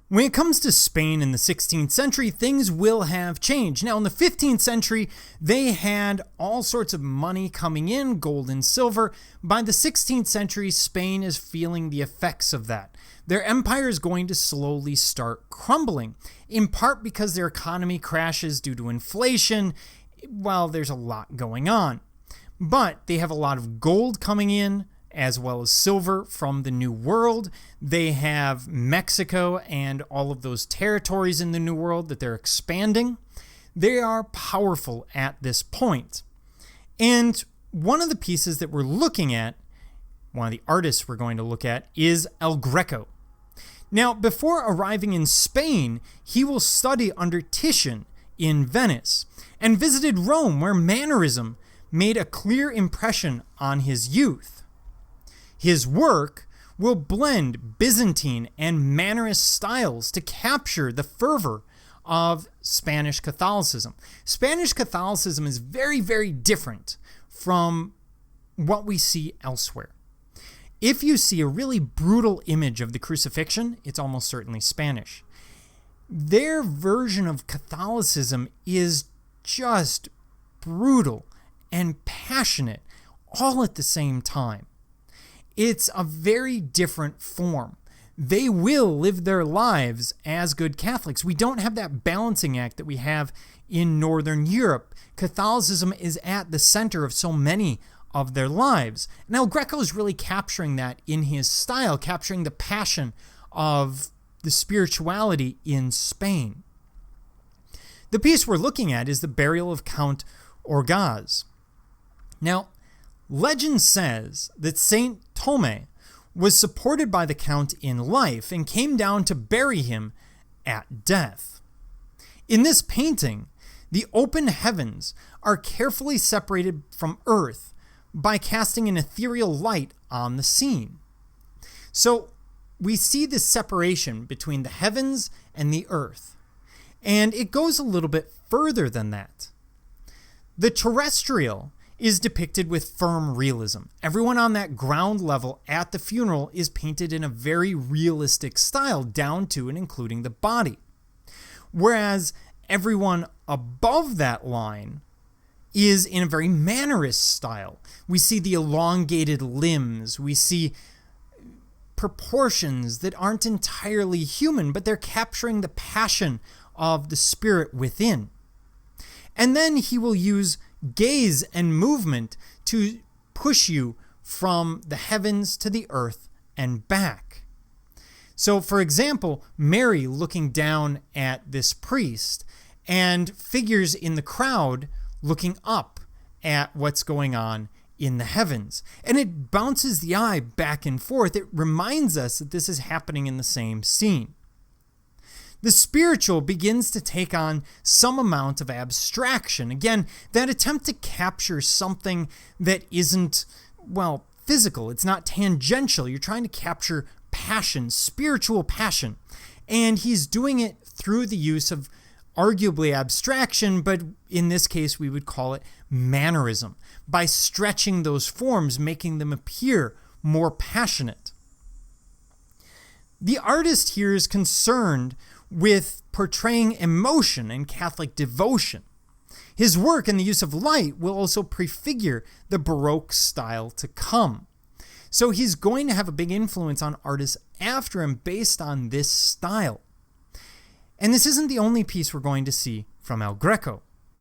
When it comes to Spain in the 16th century, things will have changed. Now, in the 15th century, they had all sorts of money coming in, gold and silver. By the 16th century, Spain is feeling the effects of that. Their empire is going to slowly start crumbling, in part because their economy crashes due to inflation. Well, there's a lot going on. But they have a lot of gold coming in, as well as silver from the New World. They have Mexico and all of those territories in the New World that they're expanding. They are powerful at this point. And one of the pieces that we're looking at, one of the artists we're going to look at, is El Greco. Now, before arriving in Spain, he will study under Titian in Venice and visited Rome, where Mannerism made a clear impression on his youth. His work will blend Byzantine and Mannerist styles to capture the fervor of Spanish Catholicism. Spanish Catholicism is very, very different from what we see elsewhere. If you see a really brutal image of the crucifixion, it's almost certainly Spanish. Their version of Catholicism is just brutal and passionate all at the same time. It's a very different form. They will live their lives as good Catholics. We don't have that balancing act that we have in Northern Europe. Catholicism is at the center of so many of their lives. Now, Greco is really capturing that in his style, capturing the passion of the spirituality in Spain. The piece we're looking at is the burial of Count Orgaz. Now, legend says that Saint Thome was supported by the Count in life and came down to bury him at death. In this painting, the open heavens are carefully separated from earth by casting an ethereal light on the scene. So we see this separation between the heavens and the earth, and it goes a little bit further than that. The terrestrial is depicted with firm realism. Everyone on that ground level at the funeral is painted in a very realistic style, down to and including the body. Whereas everyone above that line is in a very Mannerist style. We see the elongated limbs, we see proportions that aren't entirely human, but they're capturing the passion of the spirit within. And then he will use gaze and movement to push you from the heavens to the earth and back. So, for example, Mary looking down at this priest and figures in the crowd looking up at what's going on in the heavens. And it bounces the eye back and forth. It reminds us that this is happening in the same scene. The spiritual begins to take on some amount of abstraction. Again, that attempt to capture something that isn't, well, physical. It's not tangential. You're trying to capture passion, spiritual passion. And he's doing it through the use of arguably abstraction, but in this case, we would call it mannerism, by stretching those forms, making them appear more passionate. The artist here is concerned with portraying emotion and Catholic devotion. His work and the use of light will also prefigure the Baroque style to come. So he's going to have a big influence on artists after him based on this style. And this isn't the only piece we're going to see from El Greco.